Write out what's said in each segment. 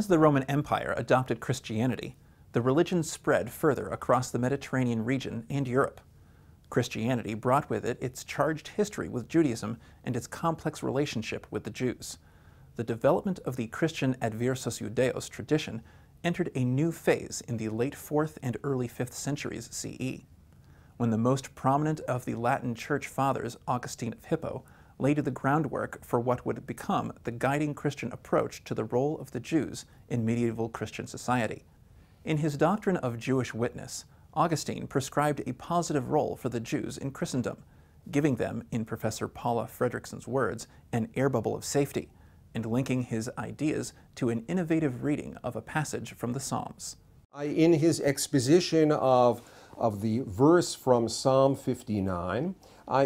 As the Roman Empire adopted Christianity, the religion spread further across the Mediterranean region and Europe. Christianity brought with it its charged history with Judaism and its complex relationship with the Jews. The development of the Christian adversus Judaeos tradition entered a new phase in the late 4th and early 5th centuries CE, when the most prominent of the Latin Church Fathers, Augustine of Hippo, laid the groundwork for what would become the guiding Christian approach to the role of the Jews in medieval Christian society. In his doctrine of Jewish witness, Augustine prescribed a positive role for the Jews in Christendom, giving them, in Professor Paula Fredrikson's words, an air bubble of safety, and linking his ideas to an innovative reading of a passage from the Psalms. In his exposition of the verse from Psalm 59,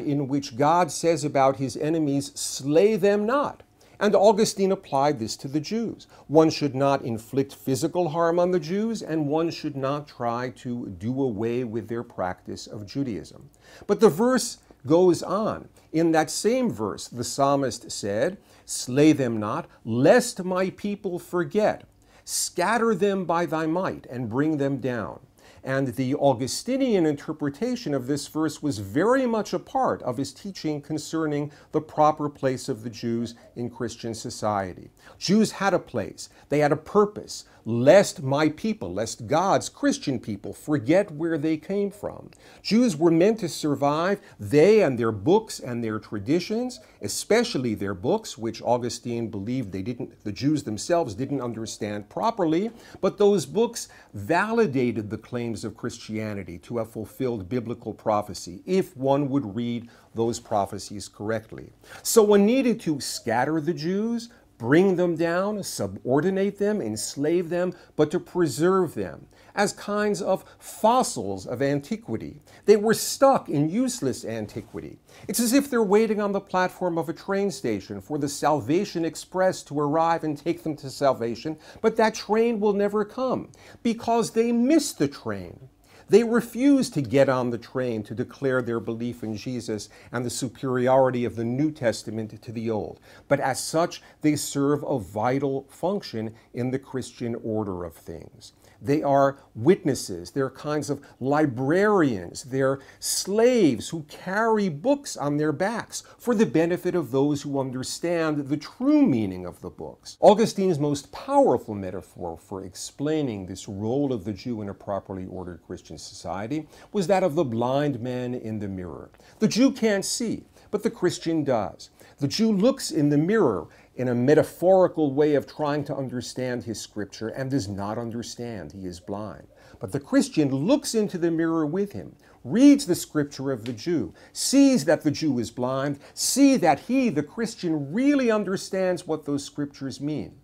in which God says about his enemies, "Slay them not." And Augustine applied this to the Jews. One should not inflict physical harm on the Jews, and one should not try to do away with their practice of Judaism. But the verse goes on. In that same verse, the psalmist said, "Slay them not, lest my people forget. Scatter them by thy might, and bring them down." And the Augustinian interpretation of this verse was very much a part of his teaching concerning the proper place of the Jews in Christian society. Jews had a place, they had a purpose, lest my people, lest God's Christian people forget where they came from. Jews were meant to survive, they and their books and their traditions, especially their books, which Augustine believed the Jews themselves didn't understand properly, but those books validated the claims of Christianity to have fulfilled biblical prophecy, if one would read those prophecies correctly. So one needed to scatter the Jews, bring them down, subordinate them, enslave them, but to preserve them as kinds of fossils of antiquity. They were stuck in useless antiquity. It's as if they're waiting on the platform of a train station for the Salvation Express to arrive and take them to salvation, but that train will never come because they missed the train. They refused to get on the train to declare their belief in Jesus and the superiority of the New Testament to the Old. But as such, they serve a vital function in the Christian order of things. They are witnesses, they're kinds of librarians, they're slaves who carry books on their backs for the benefit of those who understand the true meaning of the books. Augustine's most powerful metaphor for explaining this role of the Jew in a properly ordered Christian society was that of the blind man in the mirror. The Jew can't see, but the Christian does. The Jew looks in the mirror in a metaphorical way of trying to understand his scripture and does not understand. He is blind. But the Christian looks into the mirror with him, reads the scripture of the Jew, sees that the Jew is blind, sees that he, the Christian, really understands what those scriptures mean.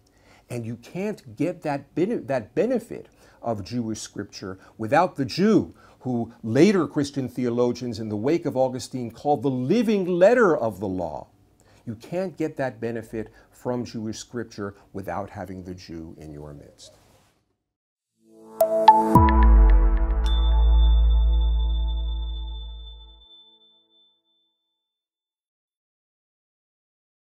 And you can't get that benefit of Jewish scripture without the Jew, who later Christian theologians in the wake of Augustine called the living letter of the law. You can't get that benefit from Jewish scripture without having the Jew in your midst.